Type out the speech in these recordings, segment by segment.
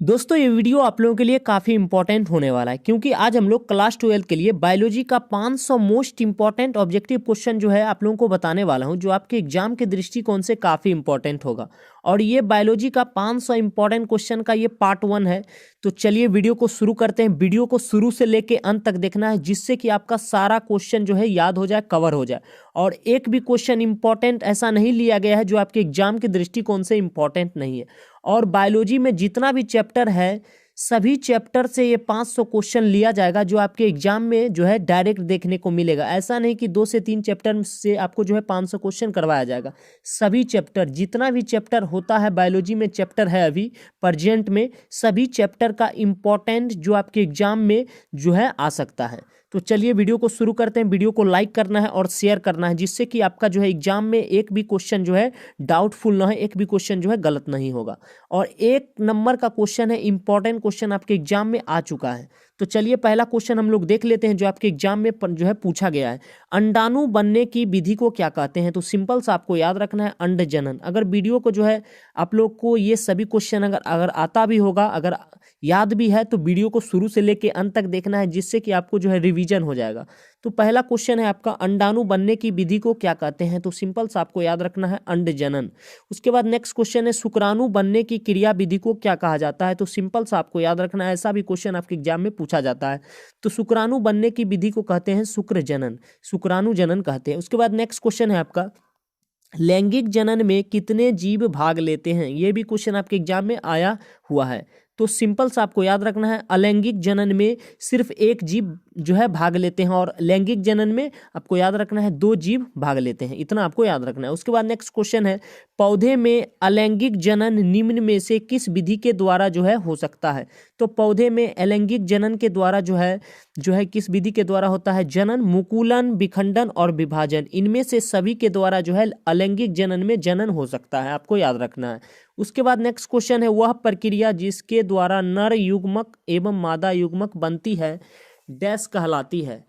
दोस्तों ये वीडियो आप लोगों के लिए काफ़ी इंपॉर्टेंट होने वाला है क्योंकि आज हम लोग क्लास 12 के लिए बायोलॉजी का 500 मोस्ट इंपॉर्टेंट ऑब्जेक्टिव क्वेश्चन जो है आप लोगों को बताने वाला हूं, जो आपके एग्जाम के दृष्टिकोण से काफ़ी इंपॉर्टेंट होगा। और ये बायोलॉजी का 500 इंपॉर्टेंट क्वेश्चन का ये पार्ट 1 है। तो चलिए वीडियो को शुरू करते हैं। वीडियो को शुरू से लेके अंत तक देखना है, जिससे कि आपका सारा क्वेश्चन जो है याद हो जाए, कवर हो जाए। और एक भी क्वेश्चन इंपॉर्टेंट ऐसा नहीं लिया गया है जो आपके एग्जाम के दृष्टिकोण से इंपॉर्टेंट नहीं है। और बायोलॉजी में जितना भी चैप्टर है, सभी चैप्टर से ये 500 क्वेश्चन लिया जाएगा, जो आपके एग्जाम में जो है डायरेक्ट देखने को मिलेगा। ऐसा नहीं कि 2 से 3 चैप्टर से आपको जो है 500 क्वेश्चन करवाया जाएगा। सभी चैप्टर, जितना भी चैप्टर होता है बायोलॉजी में, चैप्टर है अभी प्रेजेंट में, सभी चैप्टर का इम्पोर्टेंट जो आपके एग्जाम में जो है आ सकता है। तो चलिए वीडियो को शुरू करते हैं। वीडियो को लाइक करना है और शेयर करना है, जिससे कि आपका जो है एग्जाम में एक भी क्वेश्चन जो है डाउटफुल ना है, एक भी क्वेश्चन जो है गलत नहीं होगा। और 1 नंबर का क्वेश्चन है, इंपॉर्टेंट क्वेश्चन आपके एग्जाम में आ चुका है। तो चलिए पहला क्वेश्चन हम लोग देख लेते हैं, जो आपके एग्जाम में जो है पूछा गया है। अंडाणु बनने की विधि को क्या कहते हैं? तो सिंपल सा आपको याद रखना है, अंड जनन। अगर वीडियो को जो है आप लोग को ये सभी क्वेश्चन अगर आता भी होगा, अगर याद भी है, तो वीडियो को शुरू से लेके अंत तक देखना है, जिससे कि आपको जो है रिवीजन हो जाएगा। तो पहला क्वेश्चन है आपका, अंडाणु बनने की विधि को क्या कहते हैं? तो सिंपल सा आपको याद रखना है, अंड जनन। उसके बाद नेक्स्ट क्वेश्चन है, शुक्राणु बनने की क्रिया विधि को क्या कहा जाता है? तो सिंपल सा आपको याद रखना है, ऐसा भी क्वेश्चन आपके एग्जाम में पूछा जाता है। तो शुक्राणु बनने की विधि को कहते हैं शुक्र जनन, शुक्राणु जनन कहते हैं। उसके बाद नेक्स्ट क्वेश्चन है आपका, लैंगिक जनन में कितने जीव भाग लेते हैं? ये भी क्वेश्चन आपके एग्जाम में आया हुआ है। तो सिंपल सा आपको याद रखना है, अलैंगिक जनन में सिर्फ 1 जीव जो है भाग लेते हैं, और लैंगिक जनन में आपको याद रखना है 2 जीव भाग लेते हैं। इतना आपको याद रखना है। उसके बाद नेक्स्ट क्वेश्चन है, पौधे में अलैंगिक जनन निम्न में से किस विधि के द्वारा जो है हो सकता है? तो पौधे में अलैंगिक जनन के द्वारा जो है किस विधि के द्वारा होता है? जनन, मुकुलन, विखंडन और विभाजन। इनमें से सभी के द्वारा जो है अलैंगिक जनन में जनन हो सकता है, आपको याद रखना है। उसके बाद नेक्स्ट क्वेश्चन है, वह प्रक्रिया जिसके द्वारा नर युग्मक एवं मादा युग्मक बनती है डैश कहलाती है?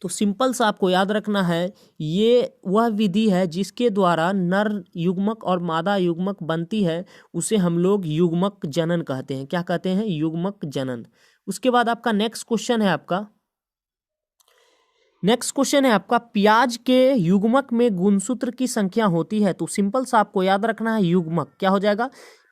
तो सिंपल सा आपको याद रखना है, ये वह विधि है जिसके द्वारा नर युग्मक और मादा युग्मक बनती है, उसे हम लोग युग्मक जनन कहते हैं। क्या कहते हैं? युग्मक जनन। उसके बाद आपका नेक्स्ट क्वेश्चन है आपका, प्याज के युग्मक में गुणसूत्र की संख्या होती है? तो सिंपल सा आपको याद रखना है, युग्मक क्या हो जाएगा?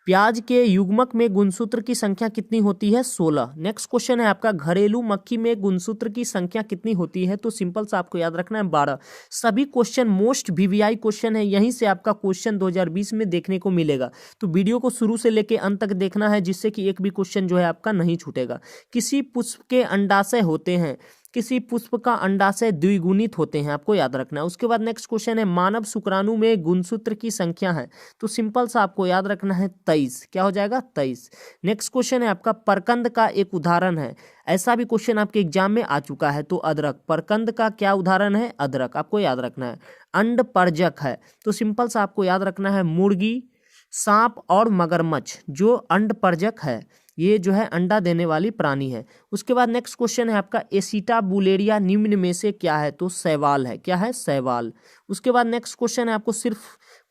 प्याज के युग्मक में गुणसूत्र की संख्या कितनी होती है? 16। नेक्स्ट क्वेश्चन है आपका, घरेलू मक्खी में गुणसूत्र की संख्या कितनी होती है? तो सिंपल सा आपको याद रखना है, 12। सभी क्वेश्चन मोस्ट वीवीआई क्वेश्चन है, यहीं से आपका क्वेश्चन 2020 में देखने को मिलेगा। तो वीडियो को शुरू से लेके अंत तक देखना है, जिससे कि एक भी क्वेश्चन जो है आपका नहीं छूटेगा। किसी पुष्प के अंडाशय होते हैं? किसी पुष्प का अंडाशय द्विगुणित होते हैं, आपको याद रखना है। उसके बाद नेक्स्ट क्वेश्चन है, मानव शुक्राणु में गुणसूत्र की संख्या है? तो सिंपल सा आपको याद रखना है, 23। क्या हो जाएगा? 23। नेक्स्ट क्वेश्चन है आपका, परकंद का एक उदाहरण है? ऐसा भी क्वेश्चन आपके एग्जाम में आ चुका है। तो अदरक, परकंद का क्या उदाहरण है? अदरक, आपको याद रखना है। अंड परजक है? तो सिंपल सा आपको याद रखना है, मुर्गी, सांप और मगरमच्छ जो अंड परजक है, ये जो है अंडा देने वाली प्राणी है। उसके बाद नेक्स्ट क्वेश्चन है आपका, एसिटाबुलेरिया निम्न में से क्या है? तो शैवाल है। क्या है? शैवाल। उसके बाद नेक्स्ट क्वेश्चन है, आपको सिर्फ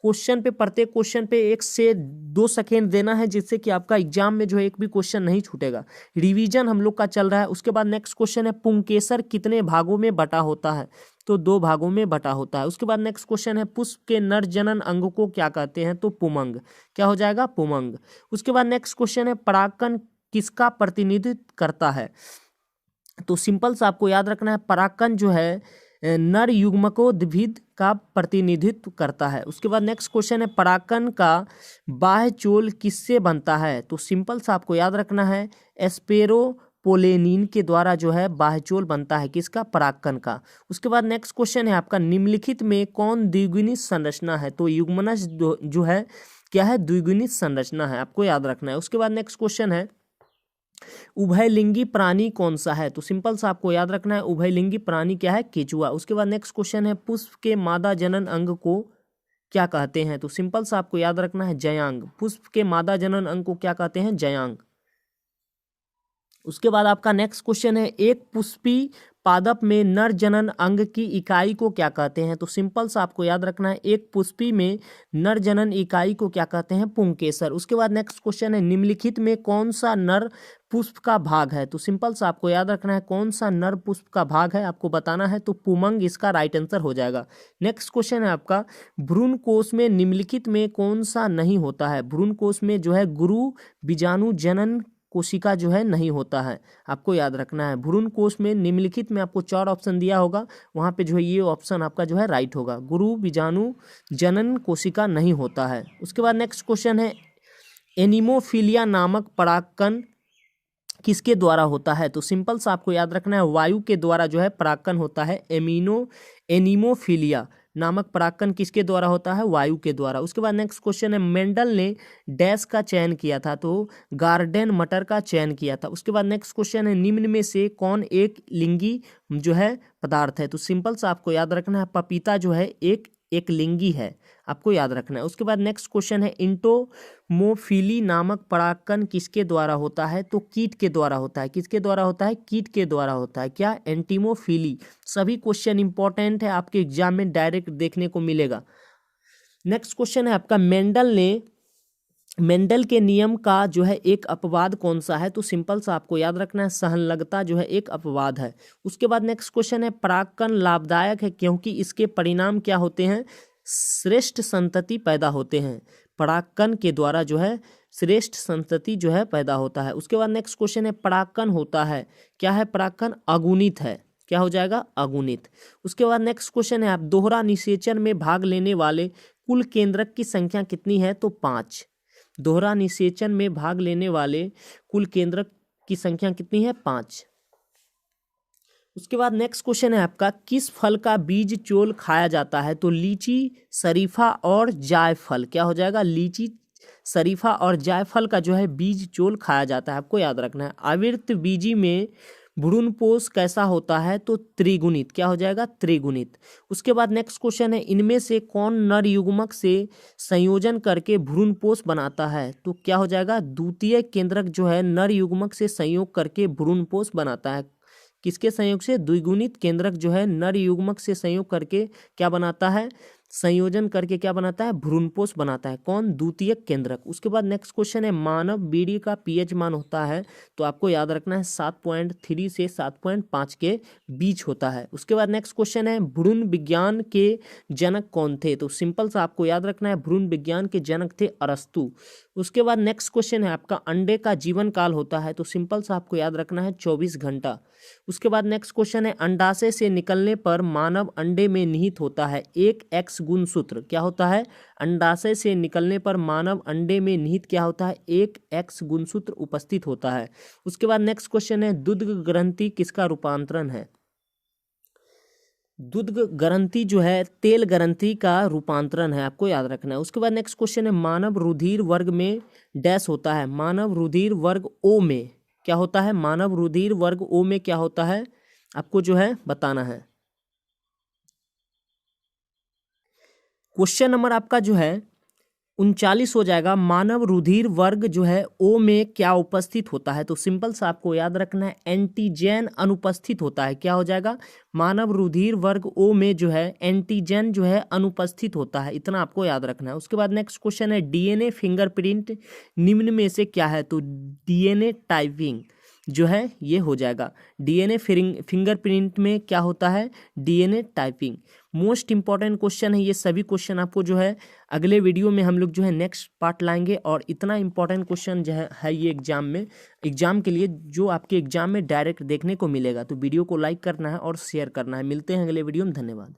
क्वेश्चन पे, प्रत्येक क्वेश्चन पे 1 से 2 सेकेंड देना है, जिससे कि आपका एग्जाम में जो है एक भी क्वेश्चन नहीं छूटेगा। रिवीजन हम लोग का चल रहा है। उसके बाद नेक्स्ट क्वेश्चन है, पुंकेसर कितने भागों में बटा होता है? तो 2 भागों में बटा होता है। उसके बाद नेक्स्ट क्वेश्चन है, पुष्प के नर जनन अंग को क्या कहते हैं? तो पुमंग। क्या हो जाएगा? पुमंग। उसके बाद नेक्स्ट क्वेश्चन है, परागकण किसका प्रतिनिधित्व करता है? तो सिंपल सा आपको याद रखना है, परागकण जो है नर युग्मकोद्भिद का प्रतिनिधित्व करता है। उसके बाद नेक्स्ट क्वेश्चन है, परागकण का बाह्य चोल किससे बनता है? तो सिंपल सा आपको याद रखना है, एस्पेरोपोलेनिन के द्वारा जो है बाह्यचोल बनता है, किसका? परागकण का। उसके बाद नेक्स्ट क्वेश्चन है आपका, निम्नलिखित में कौन द्विगुणित संरचना है? तो युग्मनज जो है क्या है? द्विगुणित संरचना है, आपको याद रखना है। उसके बाद नेक्स्ट क्वेश्चन है, उभयलिंगी प्राणी कौन सा है? तो सिंपल सा आपको याद रखना है, उभयलिंगी प्राणी क्या है? केचुआ। उसके बाद नेक्स्ट क्वेश्चन है, पुष्प के मादा जनन अंग को क्या कहते हैं? तो सिंपल सा आपको याद रखना है, जयांग। पुष्प के मादा जनन अंग को क्या कहते हैं? जयांग। उसके बाद आपका नेक्स्ट क्वेश्चन है, एक पुष्पी पादप में नर जनन अंग की इकाई को क्या कहते हैं? तो सिंपल सा आपको याद रखना है, एक पुष्पी में नर जनन इकाई को क्या कहते हैं? पुंकेसर। उसके बाद नेक्स्ट क्वेश्चन है, निम्नलिखित में कौन सा नर पुष्प का भाग है? तो सिंपल सा आपको याद रखना है, कौन सा नर पुष्प का भाग है आपको बताना है, तो पुमंग इसका राइट आंसर हो जाएगा। नेक्स्ट क्वेश्चन है आपका, भ्रूण कोश में निम्नलिखित में कौन सा नहीं होता है? भ्रूण कोश में जो है गुरु बीजाणु जनन कोशिका जो है नहीं होता है, आपको याद रखना है। भ्रूण कोश में निम्नलिखित में आपको 4 ऑप्शन दिया होगा, वहाँ पे जो है ये ऑप्शन आपका जो है राइट होगा, गुरु बीजाणु जनन कोशिका नहीं होता है। उसके बाद नेक्स्ट क्वेश्चन है, एनीमोफीलिया नामक परागकण किसके द्वारा होता है? तो सिंपल सा आपको याद रखना है, वायु के द्वारा जो है परागकण होता है। एनीमोफीलिया नामक परागकण किसके द्वारा होता है? वायु के द्वारा। उसके बाद नेक्स्ट क्वेश्चन है, मेंडल ने डैश का चयन किया था? तो गार्डन मटर का चयन किया था। उसके बाद नेक्स्ट क्वेश्चन है, निम्न में से कौन एक लिंगी जो है पदार्थ है? तो सिंपल सा आपको याद रखना है, पपीता जो है एक लिंगी है, आपको याद रखना है। उसके बाद नेक्स्ट क्वेश्चन है, इंटोमोफिली नामक परागकण किसके द्वारा होता है? तो कीट के द्वारा होता है। किसके द्वारा होता है? कीट के द्वारा होता है। क्या? एंटीमोफिली। सभी क्वेश्चन इंपॉर्टेंट है, आपके एग्जाम में डायरेक्ट देखने को मिलेगा। नेक्स्ट क्वेश्चन है आपका, मेंडल के नियम का जो है एक अपवाद कौन सा है? तो सिंपल सा आपको याद रखना है, सहनलगता जो है एक अपवाद है। उसके बाद नेक्स्ट क्वेश्चन है, परागकण लाभदायक है क्योंकि इसके परिणाम क्या होते हैं? श्रेष्ठ संतति पैदा होते हैं। परागकण के द्वारा जो है श्रेष्ठ संतति जो है पैदा होता है। उसके बाद नेक्स्ट क्वेश्चन है, परागकण होता है क्या है? परागकण अगुणित है। क्या हो जाएगा? अगुणित। उसके बाद नेक्स्ट क्वेश्चन है, आप दोहरा निषेचन में भाग लेने वाले कुल केंद्रक की संख्या कितनी है? तो 5। दोहरा निषेचन में भाग लेने वाले कुल केंद्रक की संख्या कितनी है? 5। उसके बाद नेक्स्ट क्वेश्चन है आपका, किस फल का बीज चोल खाया जाता है? तो लीची, शरीफा और जायफल। क्या हो जाएगा? लीची, शरीफा और जायफल का जो है बीज चोल खाया जाता है, आपको याद रखना है। आवृत बीजी में भ्रूणपोष कैसा होता है? तो त्रिगुणित। क्या हो जाएगा? त्रिगुणित। उसके बाद नेक्स्ट क्वेश्चन है, इनमें से कौन नर युग्मक से संयोजन करके भ्रूणपोष बनाता है? तो क्या हो जाएगा? द्वितीय केंद्रक जो है नर युग्मक से संयोग करके भ्रूणपोष बनाता है। किसके संयोग से? द्विगुणित केंद्रक जो है नर युग्मक से संयोग करके क्या बनाता है? संयोजन करके क्या बनाता है? भ्रूणपोष बनाता है। कौन? द्वितीयक केंद्रक। उसके बाद नेक्स्ट क्वेश्चन है, मानव बीड़ी का पीएच मान होता है? तो आपको याद रखना है 7.3 से 7.5 के बीच होता है। उसके बाद नेक्स्ट क्वेश्चन है, भ्रूण विज्ञान के जनक कौन थे? तो सिंपल सा आपको याद रखना है, भ्रूण विज्ञान के जनक थे अरस्तु। उसके बाद नेक्स्ट क्वेश्चन है आपका, अंडे का जीवन काल होता है? तो सिंपल सा आपको याद रखना है 24 घंटा। उसके बाद नेक्स्ट क्वेश्चन है, अंडाशय से निकलने पर मानव अंडे में निहित होता है एक एक्स गुणसूत्र। क्या होता है? अंडाशय से निकलने पर मानव अंडे में निहित क्या होता है? एक एक्स गुणसूत्र उपस्थित होता है। उसके बाद नेक्स्ट क्वेश्चन है, दुग्ध ग्रंथि किसका रूपांतरण है? दुग्ध ग्रंथि जो है तेल ग्रंथि का रूपांतरण है, आपको याद रखना है। उसके बाद नेक्स्ट क्वेश्चन है, मानव रुधिर वर्ग में डैश होता है? मानव रुधिर वर्ग ओ में क्या होता है? मानव रुधिर वर्ग ओ में क्या होता है? आपको जो है बताना है। क्वेश्चन नंबर आपका जो है 39 हो जाएगा, मानव रुधिर वर्ग जो है ओ में क्या उपस्थित होता है? तो सिंपल सा आपको याद रखना है, एंटीजन अनुपस्थित होता है। क्या हो जाएगा? मानव रुधिर वर्ग ओ में जो है एंटीजन जो है अनुपस्थित होता है, इतना आपको याद रखना है। उसके बाद नेक्स्ट क्वेश्चन है, डीएनए फिंगरप्रिंट निम्न में से क्या है? तो डीएनए टाइपिंग जो है ये हो जाएगा। डीएनए फिंगरप्रिंट में क्या होता है? DNA typing. Most important question है ये, सभी क्वेश्चन आपको जो है अगले वीडियो में हम लोग जो है नेक्स्ट पार्ट लाएंगे, और इतना इंपॉर्टेंट क्वेश्चन जो है ये एग्जाम के लिए जो आपके एग्जाम में डायरेक्ट देखने को मिलेगा। तो वीडियो को लाइक करना है और शेयर करना है। मिलते हैं अगले वीडियो में, धन्यवाद।